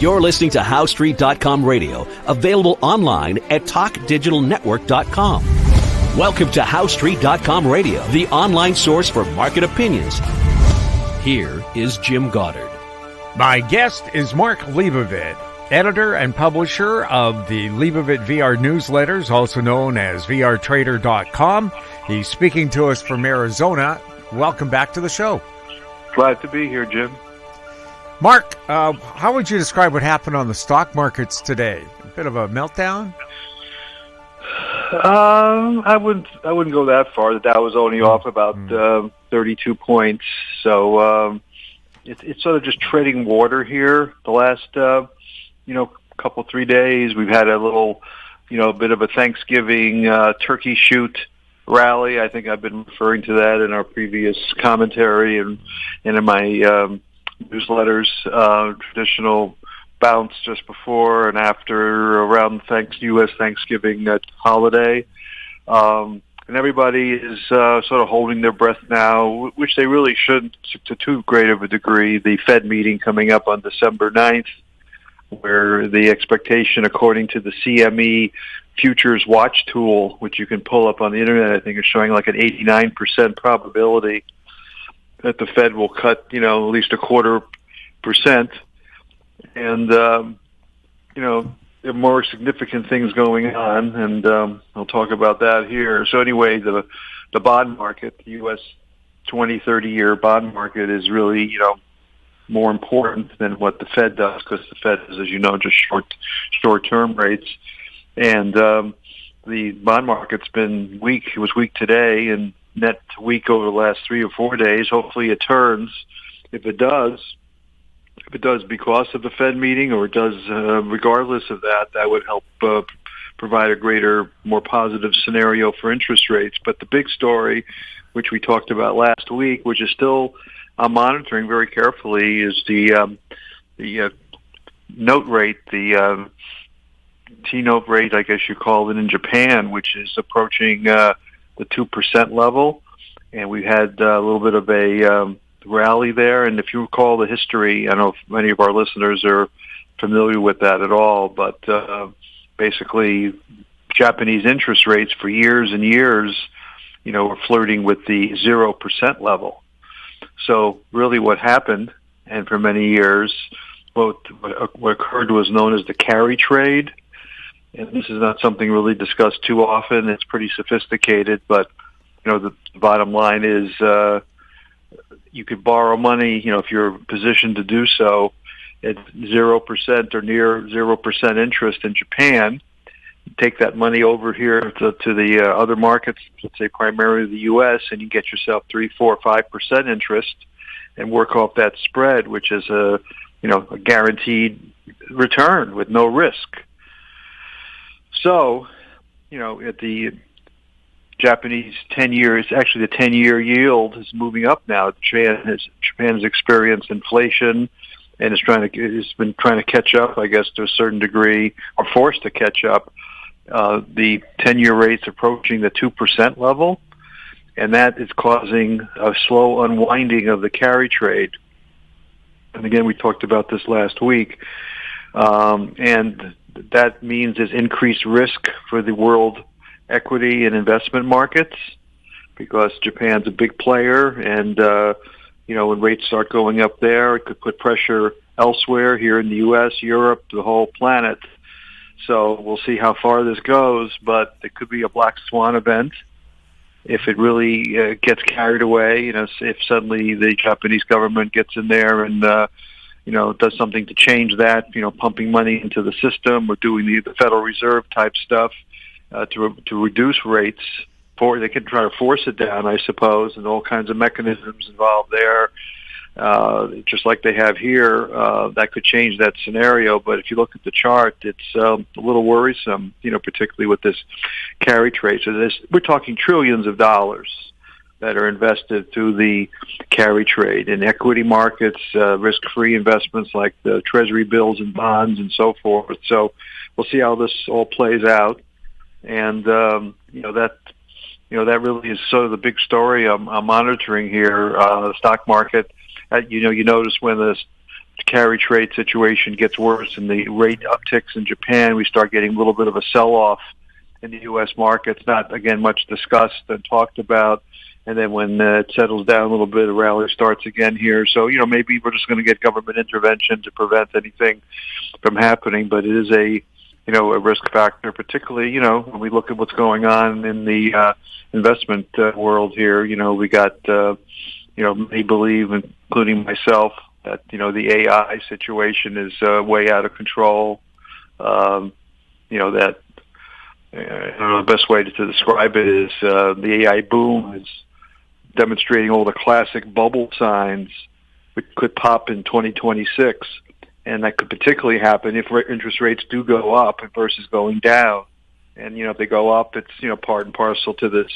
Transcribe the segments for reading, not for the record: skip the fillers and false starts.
You're listening to HowStreet.com radio, available online at TalkDigitalNetwork.com. Welcome to HowStreet.com radio, the online source for market opinions. Here is Jim Goddard. My guest is Mark Leibovit, editor and publisher of the Leibovit VR newsletters, also known as VRTrader.com. He's speaking to us from Arizona. Welcome back to the show. Glad to be here, Jim. Mark, how would you describe what happened on the stock markets today? A bit of a meltdown? I wouldn't go that far. The Dow was only off about 32 points, so it's sort of just treading water here. The last couple 3 days, we've had a little bit of a Thanksgiving turkey shoot rally. I think I've been referring to that in our previous commentary and in my newsletters. Traditional bounce just before and after around U.S. Thanksgiving holiday. And everybody is sort of holding their breath now, which they really shouldn't to too great of a degree. The Fed meeting coming up on December 9th, where the expectation, according to the CME Futures Watch tool, which you can pull up on the Internet, I think is showing like an 89% probability that the Fed will cut, at least 0.25%. And, there are more significant things going on, and I'll talk about that here. So anyway, the bond market, the U.S. 20, 30-year bond market is really, more important than what the Fed does, because the Fed is, as you know, just short-term rates. And the bond market's been weak. It was weak today and net weak over the last 3 or 4 days. Hopefully it turns. If it does because of the Fed meeting, or it does regardless of that, that would help provide a greater, more positive scenario for interest rates. But the big story, which we talked about last week, which is still I'm monitoring very carefully, is the note rate, the T-note rate, I guess you call it, in Japan, which is approaching the 2% level. And we had a little bit of a rally there. And if you recall the history, I don't know if many of our listeners are familiar with that at all, but basically Japanese interest rates for years and years, were flirting with the 0% level. So really what happened, and for many years, what occurred was known as the carry trade. And this is not something really discussed too often. It's pretty sophisticated, but, the bottom line is you could borrow money, if you're positioned to do so, at 0% or near 0% interest in Japan. Take that money over here to the other markets, let's say primarily the U.S., and you get yourself 3, 4, 5% interest, and work off that spread, which is a guaranteed return with no risk. So, at the Japanese 10-year, it's actually the 10-year yield is moving up now. Japan has experienced inflation and has been trying to catch up, I guess, to a certain degree, or forced to catch up. The 10-year rate's approaching the 2% level, and that is causing a slow unwinding of the carry trade. And again, we talked about this last week. And that means there's increased risk for the world equity and investment markets, because Japan's a big player, and when rates start going up there, it could put pressure elsewhere here in the U.S., Europe, the whole planet. So we'll see how far this goes, but it could be a black swan event if it really gets carried away. If suddenly the Japanese government gets in there and does something to change that, pumping money into the system, or doing the Federal Reserve type stuff to reduce rates. They can try to force it down, I suppose, and all kinds of mechanisms involved there, just like they have here. That could change that scenario. But if you look at the chart, it's a little worrisome, particularly with this carry trade. So we're talking trillions of dollars that are invested through the carry trade in equity markets, risk-free investments like the Treasury bills and bonds and so forth. So we'll see how this all plays out. And, that really is sort of the big story I'm monitoring here. The stock market, you notice when the carry trade situation gets worse and the rate upticks in Japan, we start getting a little bit of a sell-off in the U.S. markets. Not, again, much discussed and talked about. And then when it settles down a little bit, a rally starts again here. So, maybe we're just going to get government intervention to prevent anything from happening. But it is a risk factor, particularly, when we look at what's going on in the investment world here. We got, many believe, including myself, that, the AI situation is way out of control. That I don't know, the best way to describe it is the AI boom is demonstrating all the classic bubble signs which could pop in 2026. And that could particularly happen if interest rates do go up versus going down. And, if they go up, it's, part and parcel to this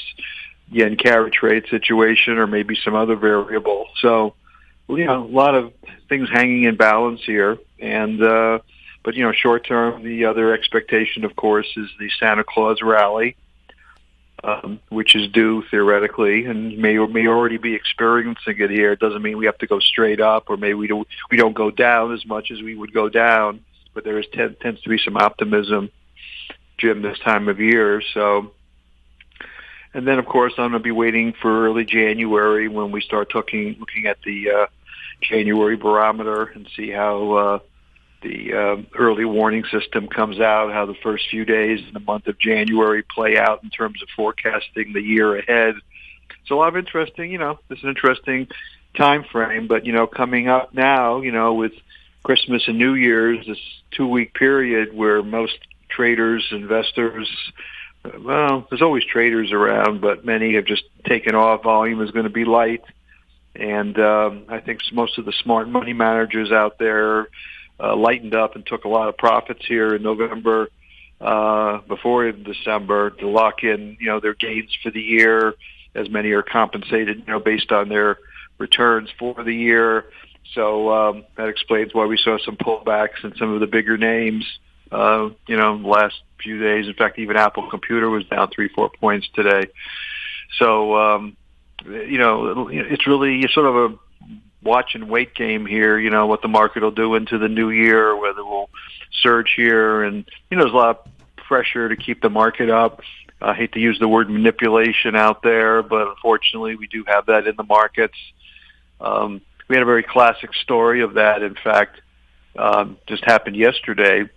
yen carry trade situation or maybe some other variable. So, a lot of things hanging in balance here. And, but, short term, the other expectation, of course, is the Santa Claus rally, which is due theoretically, and may already be experiencing it here. It doesn't mean we have to go straight up, or maybe we don't go down as much as we would go down. But there tends to be some optimism, Jim, this time of year. So, and then of course I'm going to be waiting for early January when we start looking at the January barometer and see how the early warning system comes out, how the first few days in the month of January play out in terms of forecasting the year ahead. So a lot of interesting, this is an interesting time frame, but, coming up now, with Christmas and New Year's, this 2-week period where most traders, investors, well, there's always traders around, but many have just taken off. Volume is going to be light. And I think most of the smart money managers out there lightened up and took a lot of profits here in November before December to lock in, their gains for the year, as many are compensated, based on their returns for the year. So that explains why we saw some pullbacks in some of the bigger names, the last few days. In fact, even Apple Computer was down 3-4 points today. So, it's really sort of a watch and wait game here, what the market will do into the new year, whether we'll surge here. And, there's a lot of pressure to keep the market up. I hate to use the word manipulation out there, but unfortunately we do have that in the markets. We had a very classic story of that, in fact, just happened yesterday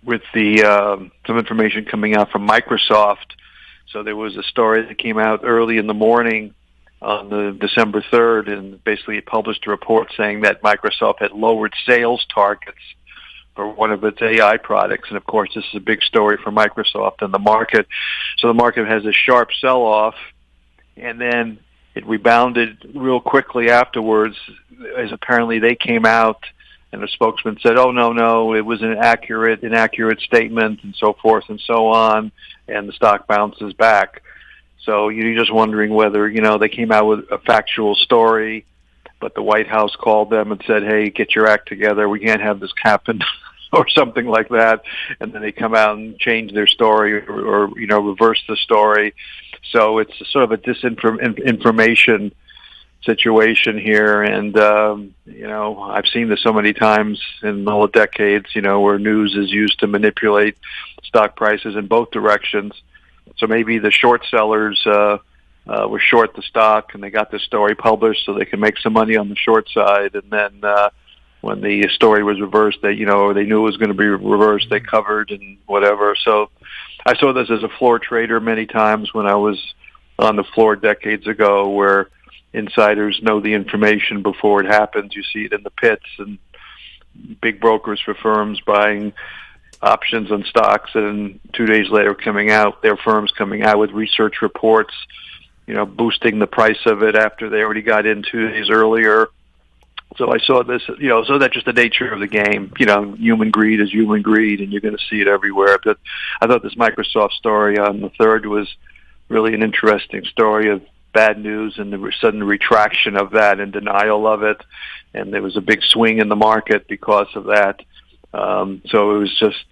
with the some information coming out from Microsoft. So there was a story that came out early in the morning on the December 3rd, and basically it published a report saying that Microsoft had lowered sales targets for one of its AI products. And of course, this is a big story for Microsoft and the market. So the market has a sharp sell-off, and then it rebounded real quickly afterwards, as apparently they came out and the spokesman said, oh, no, it was an inaccurate statement, and so forth and so on, and the stock bounces back. So you're just wondering whether, they came out with a factual story, but the White House called them and said, hey, get your act together. We can't have this happen or something like that. And then they come out and change their story or reverse the story. So it's sort of a disinformation situation here. And, I've seen this so many times in all the decades, where news is used to manipulate stock prices in both directions. So maybe the short sellers were short the stock, and they got the story published so they can make some money on the short side. And then when the story was reversed, they knew it was going to be reversed, they covered and whatever. So I saw this as a floor trader many times when I was on the floor decades ago, where insiders know the information before it happens. You see it in the pits, and big brokers for firms buying options on stocks, and 2 days later their firms coming out with research reports, boosting the price of it after they already got in 2 days earlier. So I saw this, so that's just the nature of the game. Human greed is human greed, and you're going to see it everywhere. But I thought this Microsoft story on the 3rd was really an interesting story of bad news and the sudden retraction of that and denial of it. And there was a big swing in the market because of that. So it was just,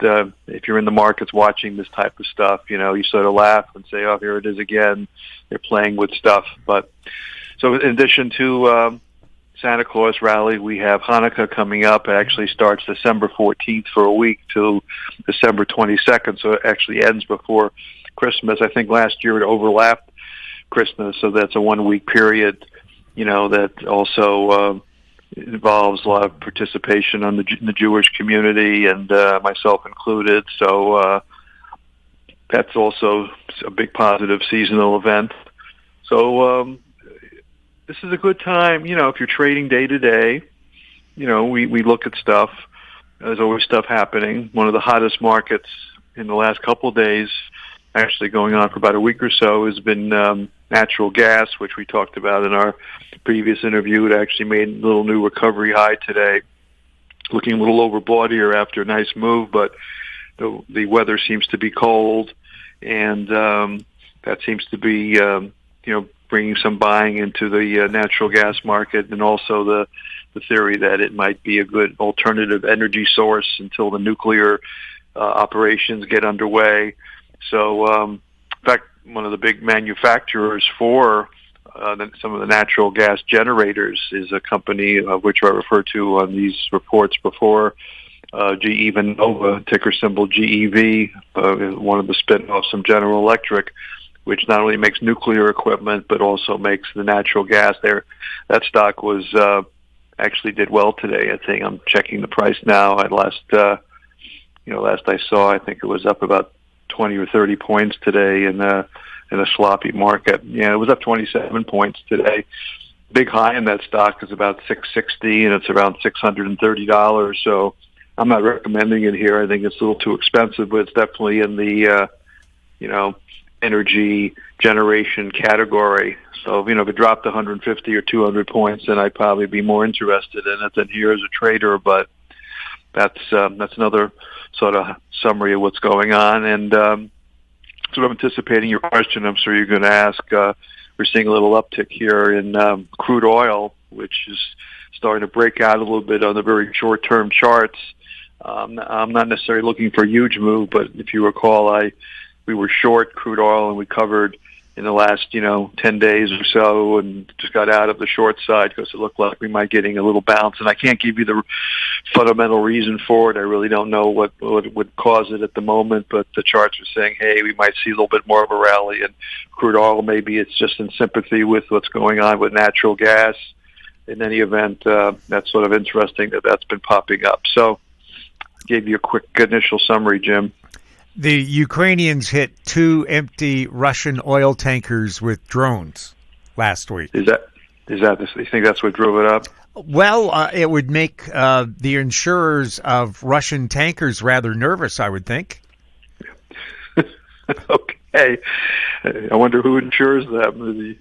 if you're in the markets watching this type of stuff, you sort of laugh and say, oh, here it is again. They're playing with stuff. But so in addition to Santa Claus rally. We have Hanukkah coming up. It actually starts December 14th for a week till December 22nd, so it actually ends before Christmas. I think last year it overlapped Christmas, so that's a 1 week period, that also involves a lot of participation in the Jewish community, and myself included. So that's also a big positive seasonal event. So this is a good time, if you're trading day to day. We look at stuff. There's always stuff happening. One of the hottest markets in the last couple of days, actually going on for about a week or so, has been natural gas, which we talked about in our previous interview. It actually made a little new recovery high today. Looking a little overbought here after a nice move, but the weather seems to be cold, and that seems to be, bringing some buying into the natural gas market, and also the theory that it might be a good alternative energy source until the nuclear operations get underway. So, in fact, one of the big manufacturers for some of the natural gas generators is a company of which I referred to on these reports before, GE Vernova, ticker symbol GEV, one of the spin-offs from General Electric, which not only makes nuclear equipment but also makes the natural gas there. That stock was actually did well today. I think I'm checking the price now. Last I saw, I think it was up about 20 or 30 points today in a sloppy market. Yeah, it was up 27 points today. Big high in that stock is about 660, and it's around $630. So I'm not recommending it here. I think it's a little too expensive, but it's definitely in the energy generation category. So if it dropped 150 or 200 points, then I'd probably be more interested in it than here as a trader. But that's another sort of summary of what's going on. And sort of anticipating your question, I'm sure you're going to ask. We're seeing a little uptick here in crude oil, which is starting to break out a little bit on the very short-term charts. I'm not necessarily looking for a huge move, but if you recall, we were short crude oil, and we covered in the last 10 days or so, and just got out of the short side because it looked like we might getting a little bounce. And I can't give you the fundamental reason for it. I really don't know what would cause it at the moment, but the charts are saying, hey, we might see a little bit more of a rally in crude oil. Maybe it's just in sympathy with what's going on with natural gas. In any event, that's sort of interesting that's been popping up. So I gave you a quick initial summary, Jim. The Ukrainians hit 2 empty Russian oil tankers with drones last week. Is that you think that's what drove it up? Well, it would make the insurers of Russian tankers rather nervous, I would think. Okay. I wonder who insures them.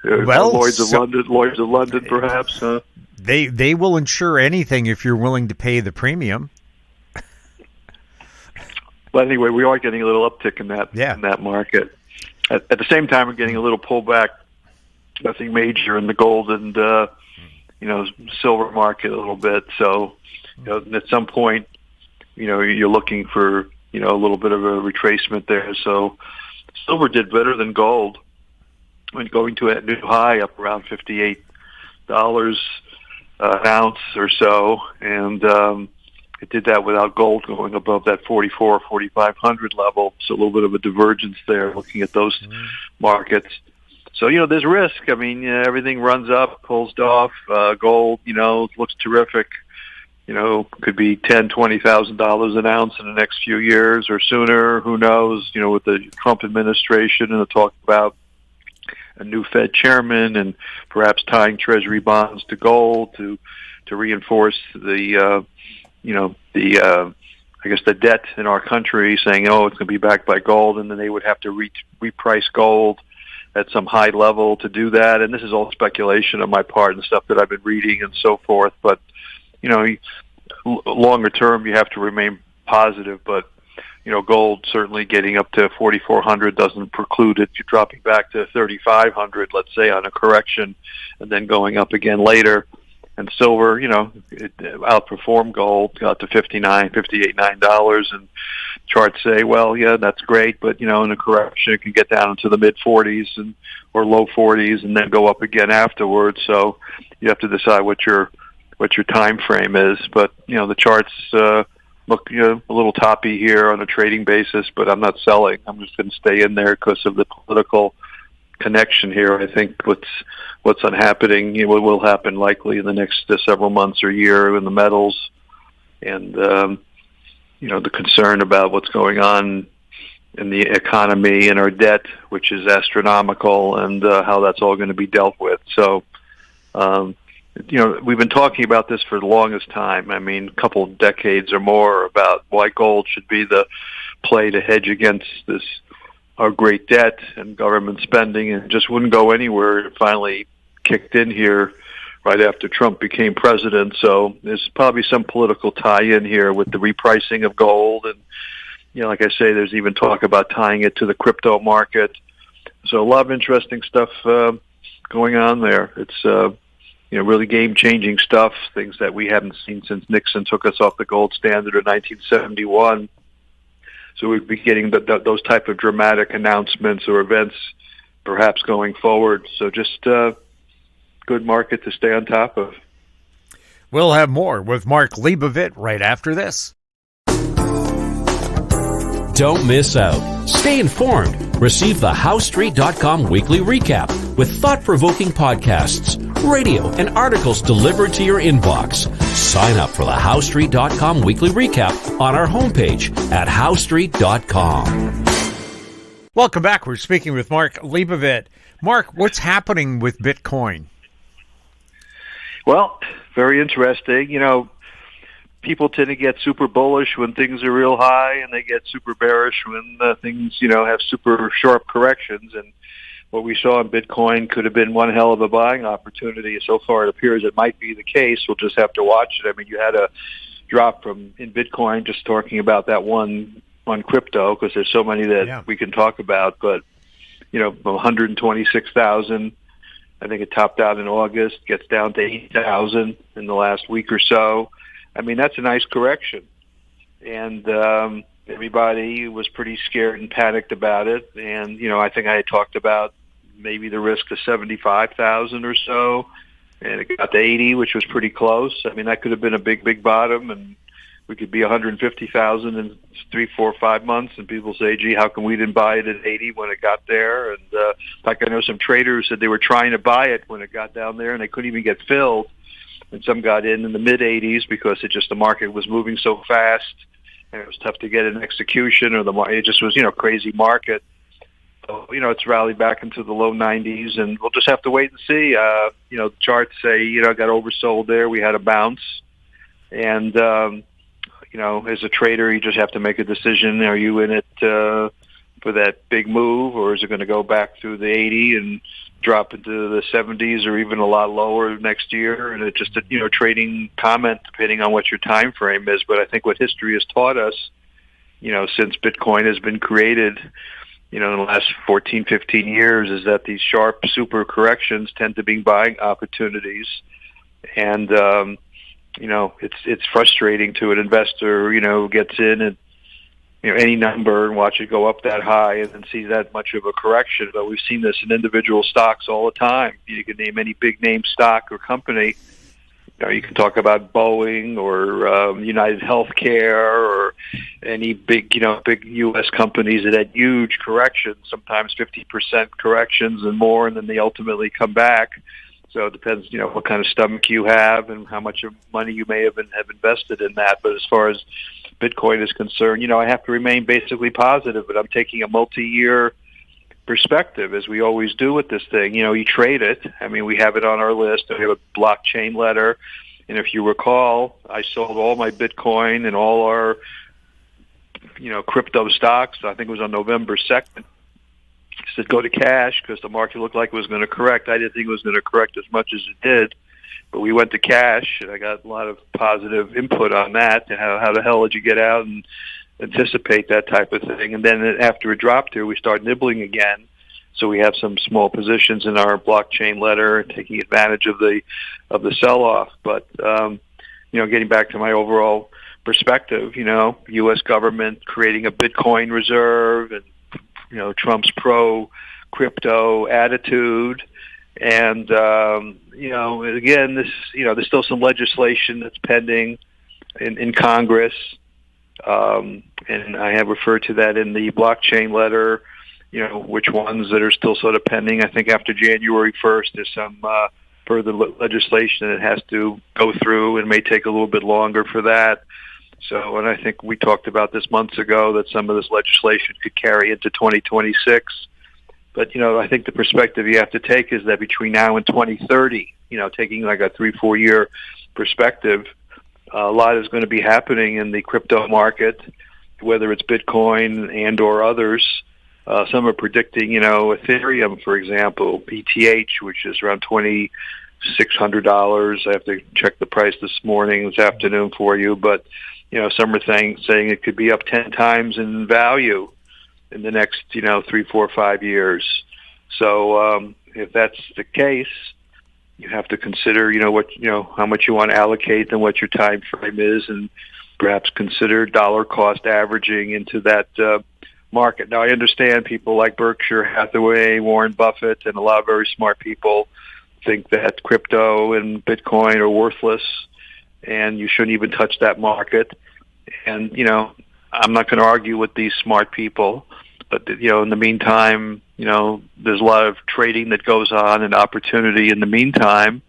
Well, Lloyd's of London, perhaps. Huh? They will insure anything if you're willing to pay the premium. But anyway, we are getting a little uptick in that market. At the same time, we're getting a little pullback. Nothing major in the gold and silver market a little bit. So at some point, you're looking for a little bit of a retracement there. So silver did better than gold when going to a new high, up around $58 an ounce or so, and it did that without gold going above that 4,500 level. So a little bit of a divergence there looking at those markets. So, there's risk. I mean, everything runs up, pulls off. Gold, looks terrific. Could be $10,000-$20,000 an ounce in the next few years or sooner. Who knows? With the Trump administration and the talk about a new Fed chairman and perhaps tying Treasury bonds to gold to reinforce the debt in our country, saying, it's going to be backed by gold, and then they would have to reprice gold at some high level to do that. And this is all speculation on my part and stuff that I've been reading and so forth. But, longer term, you have to remain positive. But, gold certainly getting up to 4,400 doesn't preclude it dropping back to 3,500, let's say, on a correction, and then going up again later. And silver, it outperformed gold, got to $58, $9, and charts say, well, yeah, that's great, but in a correction, it can get down into the mid 40s or low 40s, and then go up again afterwards. So you have to decide what your time frame is. But the charts look a little toppy here on a trading basis, but I'm not selling. I'm just going to stay in there because of the political connection here. I think what's happening, what will happen likely in the next several months or year in the metals, and the concern about what's going on in the economy and our debt, which is astronomical, and how that's all going to be dealt with. So, we've been talking about this for the longest time. I mean, a couple of decades or more, about why gold should be the play to hedge against our great debt and government spending, and just wouldn't go anywhere. It finally kicked in here right after Trump became president. So there's probably some political tie-in here with the repricing of gold. And, like I say, there's even talk about tying it to the crypto market. So a lot of interesting stuff going on there. It's, really game-changing stuff, things that we haven't seen since Nixon took us off the gold standard in 1971. So we'd be getting those type of dramatic announcements or events perhaps going forward. So just good market to stay on top of. We'll have more with Mark Leibovit right after this. Don't miss out. Stay informed. Receive the HowStreet.com weekly recap with thought-provoking podcasts, radio, and articles delivered to your inbox. Sign up for the HowStreet.com weekly recap on our homepage at HowStreet.com. Welcome back. We're speaking with Mark Leibovit. Mark, what's happening with Bitcoin? Well, very interesting. People tend to get super bullish when things are real high, and they get super bearish when things, have super sharp corrections. And what we saw in Bitcoin could have been one hell of a buying opportunity. So far, it appears it might be the case. We'll just have to watch it. I mean, you had a drop in Bitcoin, just talking about that one on crypto, because there's so many that we can talk about. But, 126,000. I think it topped out in August, gets down to 8,000 in the last week or so. I mean, that's a nice correction. And everybody was pretty scared and panicked about it. And, I think I had talked about maybe the risk of 75,000 or so. And it got to 80, which was pretty close. I mean, that could have been a big, big bottom. And we could be 150,000 in 3, 4, 5 months. And people say, gee, how come we didn't buy it at 80 when it got there? And in fact, I know some traders said they were trying to buy it when it got down there, and they couldn't even get filled. And some got in the mid-80s because the market was moving so fast, and it was tough to get an execution, or it just was, crazy market. So, it's rallied back into the low 90s, and we'll just have to wait and see. The charts say, got oversold there. We had a bounce. And, as a trader, you just have to make a decision. Are you in it for that big move, or is it going to go back through the 80 and drop into the 70s or even a lot lower next year? And it's just a trading comment depending on what your time frame is. But I think what history has taught us, since Bitcoin has been created, in the last 14, 15 years, is that these sharp super corrections tend to be buying opportunities. And it's frustrating to an investor, who gets in at any number and watch it go up that high and then see that much of a correction. But we've seen this in individual stocks all the time. You can name any big name stock or company. You can talk about Boeing or United Healthcare or any big U.S. companies that had huge corrections, sometimes 50% corrections and more, and then they ultimately come back. So it depends, what kind of stomach you have and how much money you may have invested in that. But as far as Bitcoin is concerned, I have to remain basically positive, but I'm taking a multi-year perspective, as we always do with this thing. You trade it. I mean, we have it on our list. We have a blockchain letter. And if you recall, I sold all my Bitcoin and all our, crypto stocks. I think it was on November 2nd. Said go to cash because the market looked like it was going to correct. I didn't think it was going to correct as much as it did, but we went to cash, and I got a lot of positive input on that. How the hell did you get out and anticipate that type of thing? And then after it dropped here, we started nibbling again. So we have some small positions in our blockchain letter, taking advantage of the sell-off. But getting back to my overall perspective, U.S. government creating a Bitcoin reserve and, Trump's pro-crypto attitude. And, again, there's still some legislation that's pending in Congress. And I have referred to that in the blockchain letter, which ones that are still sort of pending. I think after January 1st, there's some further legislation that has to go through and may take a little bit longer for that. So, and I think we talked about this months ago that some of this legislation could carry into 2026. But, I think the perspective you have to take is that between now and 2030, taking like a 3-4 year perspective, a lot is going to be happening in the crypto market, whether it's Bitcoin and or others. Some are predicting, Ethereum, for example, ETH, which is around $2,600. I have to check the price this afternoon for you. But, some are saying it could be up 10 times in value in the next, 3, 4, 5 years. So if that's the case, you have to consider, how much you want to allocate and what your time frame is, and perhaps consider dollar cost averaging into that market. Now, I understand people like Berkshire Hathaway, Warren Buffett, and a lot of very smart people think that crypto and Bitcoin are worthless, and you shouldn't even touch that market. And, I'm not going to argue with these smart people, but, in the meantime, there's a lot of trading that goes on and opportunity in the meantime,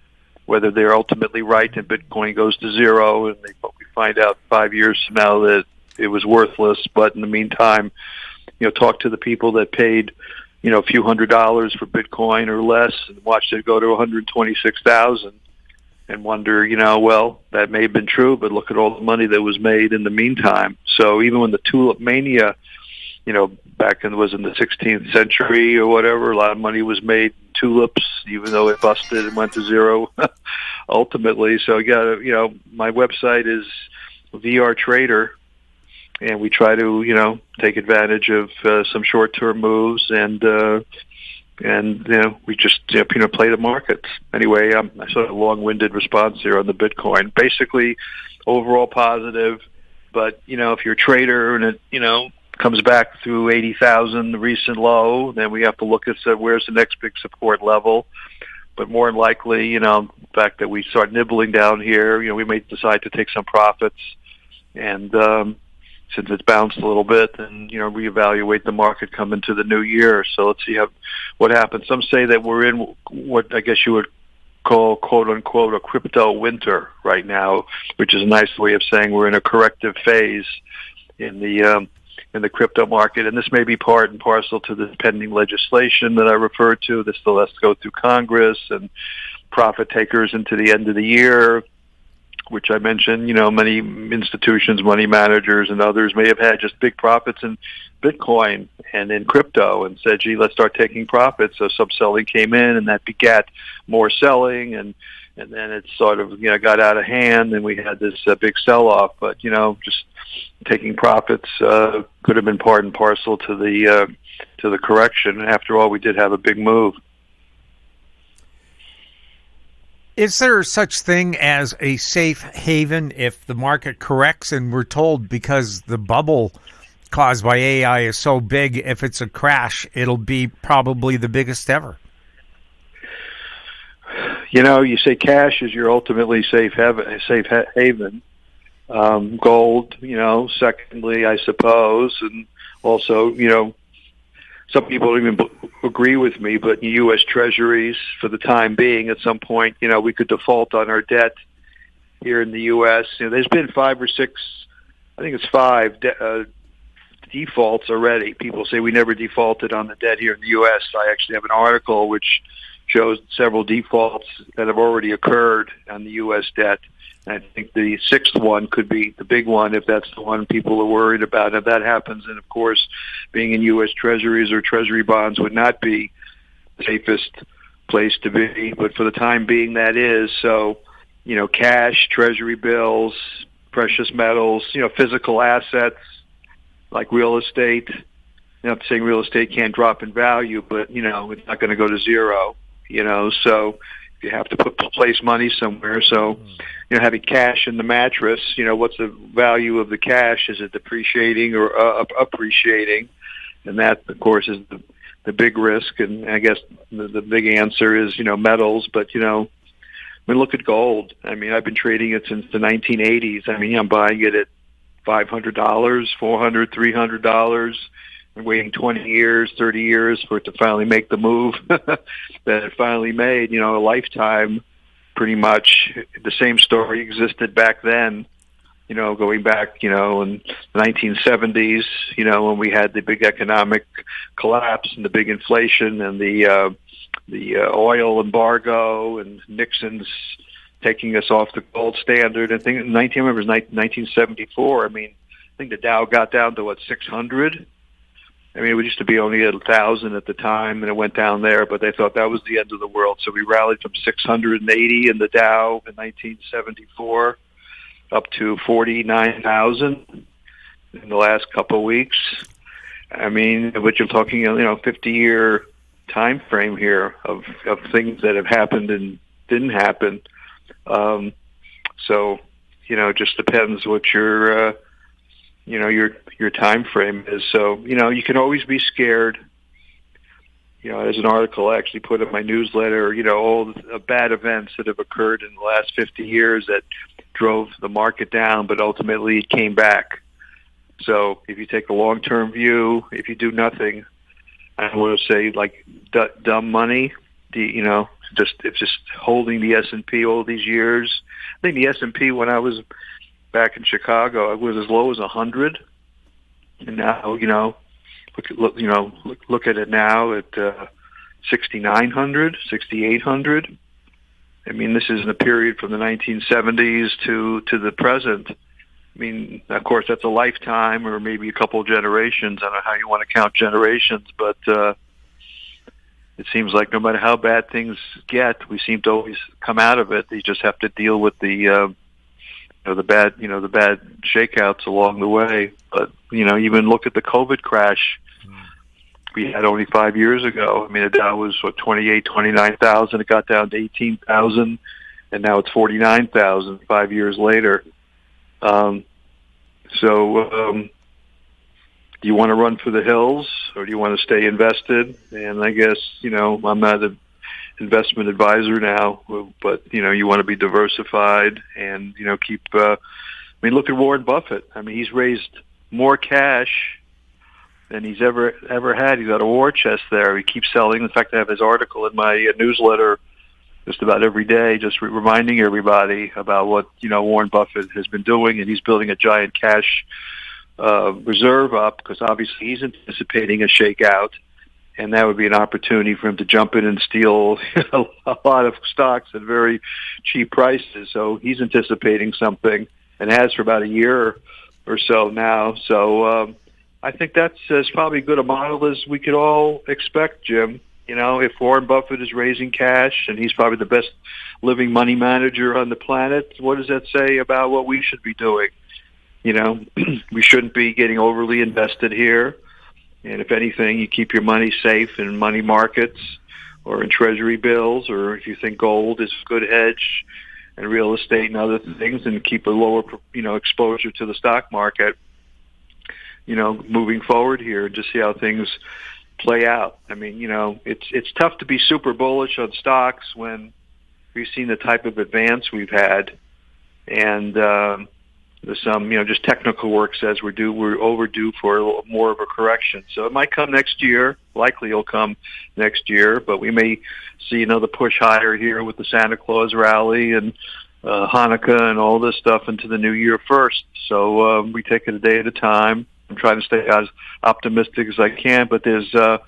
whether they're ultimately right and Bitcoin goes to zero and we find out 5 years from now that it was worthless. But in the meantime, talk to the people that paid, a few $100s for Bitcoin or less and watched it go to 126,000 and wonder, well, that may have been true, but look at all the money that was made in the meantime. So even when the tulip mania, back in the 16th century or whatever, a lot of money was made in tulips, even though it busted and went to zero ultimately. So my website is VR Trader, and we try to, take advantage of some short-term moves, and we just, play the markets. Anyway, I sort of a long-winded response here on the Bitcoin. Basically, overall positive, but, if you're a trader and it, comes back through 80,000, the recent low, then we have to look at where's the next big support level. But more than likely, the fact that we start nibbling down here, we may decide to take some profits. And since it's bounced a little bit, and, reevaluate the market coming to the new year. So let's see what happens. Some say that we're in what I guess you would call, quote unquote, a crypto winter right now, which is a nice way of saying we're in a corrective phase in the crypto market. And this may be part and parcel to the pending legislation that I referred to. This still has to go through Congress and profit takers into the end of the year, which I mentioned, many institutions, money managers, and others may have had just big profits in Bitcoin and in crypto and said, gee, let's start taking profits. So some selling came in, and that begat more selling, and then it sort of, got out of hand, and we had this big sell-off. But, just taking profits could have been part and parcel to the correction. After all, we did have a big move. Is there such thing as a safe haven if the market corrects? And we're told because the bubble caused by AI is so big, if it's a crash, it'll be probably the biggest ever. You say cash is your ultimately safe haven. Gold, secondly, I suppose. And also, some people don't even agree with me, but U.S. Treasuries, for the time being, at some point, we could default on our debt here in the U.S. There's been 5 or 6, I think it's 5 defaults already. People say we never defaulted on the debt here in the U.S. I actually have an article which shows several defaults that have already occurred on the U.S. debt. And I think the 6th one could be the big one if that's the one people are worried about. If that happens, and of course, being in U.S. Treasuries or Treasury bonds would not be the safest place to be. But for the time being, that is. So, cash, Treasury bills, precious metals, physical assets like real estate. I'm not saying real estate can't drop in value, but, it's not going to go to zero. So you have to place money somewhere. So, having cash in the mattress, what's the value of the cash? Is it depreciating or appreciating? And that, of course, is the big risk. And I guess the big answer is, metals. But, look at gold. I mean, I've been trading it since the 1980s. I mean, I'm buying it at $500, $400, $300. I'm waiting 20 years, 30 years for it to finally make the move that it finally made. A lifetime, pretty much. The same story existed back then. Going back, in the 1970s, when we had the big economic collapse and the big inflation and the oil embargo and Nixon's taking us off the gold standard. I think 1974. I mean, I think the Dow got down to 600. I mean, it used to be only 1,000 at the time, and it went down there, but they thought that was the end of the world. So we rallied from 680 in the Dow in 1974 up to 49,000 in the last couple of weeks. I mean, but you're talking, 50-year time frame here of things that have happened and didn't happen. So, it just depends what your time frame is. So, you can always be scared. There's an article I actually put in my newsletter, all the bad events that have occurred in the last 50 years that drove the market down, but ultimately it came back. So if you take a long-term view, if you do nothing, I want to say like dumb money, just holding the S&P all these years. I think the S&P when I was back in Chicago, it was as low as 100, and now look at it now at 6,900, 6,800. I mean, this is in a period from the 1970s to the present. I mean, of course, that's a lifetime or maybe a couple of generations. I don't know how you want to count generations, but it seems like no matter how bad things get, we seem to always come out of it. You just have to deal with the bad shakeouts along the way. But even look at the COVID crash we had only 5 years ago. I mean, the Dow was 29,000. It got down to 18,000, and now it's 49,000 5 years later. Do you want to run for the hills, or do you want to stay invested? And I guess, I'm not an investment advisor now, but, you want to be diversified and, keep, look at Warren Buffett. I mean, he's raised more cash than he's ever had. He's got a war chest there. He keeps selling. In fact, I have his article in my newsletter just about every day, just reminding everybody about what, Warren Buffett has been doing, and he's building a giant cash reserve up because obviously he's anticipating a shakeout, and that would be an opportunity for him to jump in and steal a lot of stocks at very cheap prices. So he's anticipating something and has for about a year or so now. So I think that's as probably good a model as we could all expect, Jim. If Warren Buffett is raising cash and he's probably the best living money manager on the planet, what does that say about what we should be doing? We shouldn't be getting overly invested here. And if anything, you keep your money safe in money markets or in treasury bills, or if you think gold is a good hedge and real estate and other things, and keep a lower, exposure to the stock market, moving forward here and just see how things play out. I mean, it's tough to be super bullish on stocks when we've seen the type of advance we've had, and there's some, just technical work says we're overdue for more of a correction. So it might come next year. Likely it'll come next year, but we may see another push higher here with the Santa Claus rally and Hanukkah and all this stuff into the new year first. So we take it a day at a time. I'm trying to stay as optimistic as I can, but there's, the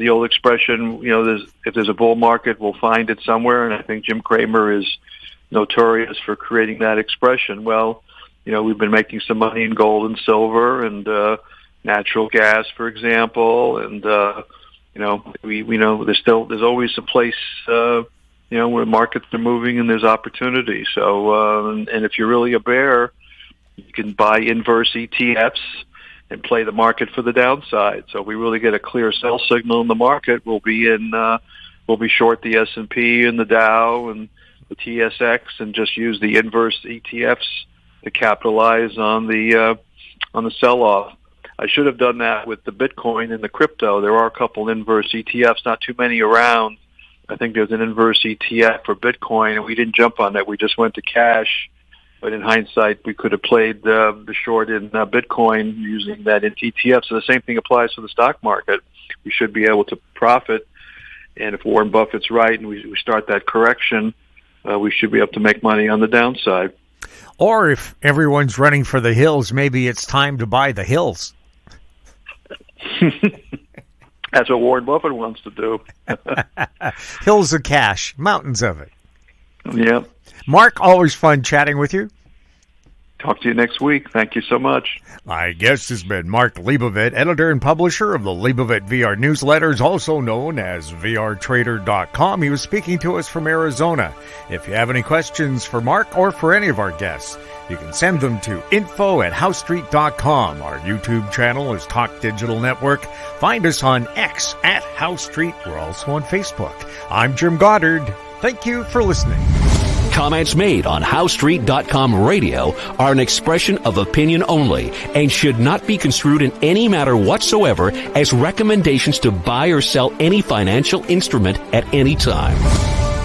old expression, if there's a bull market, we'll find it somewhere. And I think Jim Cramer is notorious for creating that expression. Well, we've been making some money in gold and silver and natural gas, for example. And, we know there's always a place, where markets are moving and there's opportunity. So, and if you're really a bear, you can buy inverse ETFs and play the market for the downside. So if we really get a clear sell signal in the market, we'll be in will be short the S&P and the Dow and the TSX and just use the inverse ETFs to capitalize on the sell-off. I should have done that with the Bitcoin and the crypto. There are a couple inverse ETFs, not too many around. I think there's an inverse ETF for Bitcoin, and we didn't jump on that. We just went to cash. But in hindsight, we could have played the short in Bitcoin using that in ETF. So the same thing applies to the stock market. We should be able to profit. And if Warren Buffett's right and we start that correction, we should be able to make money on the downside. Or if everyone's running for the hills, maybe it's time to buy the hills. That's what Warren Buffett wants to do. Hills of cash, mountains of it. Yeah. Mark, always fun chatting with you. Talk to you next week. Thank you so much. My guest has been Mark Leibovit, editor and publisher of the Leibovit VR newsletters, also known as vrtrader.com. He was speaking to us from Arizona. If you have any questions for Mark or for any of our guests, you can send them to info@housestreet.com. Our YouTube channel is Talk Digital Network. Find us on X @HoweStreet. We're also on Facebook. I'm Jim Goddard. Thank you for listening. Comments made on HoweStreet.com radio are an expression of opinion only and should not be construed in any matter whatsoever as recommendations to buy or sell any financial instrument at any time.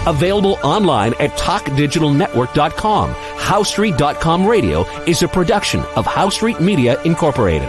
Available online at TalkDigitalNetwork.com. HoweStreet.com radio is a production of House Street Media Incorporated.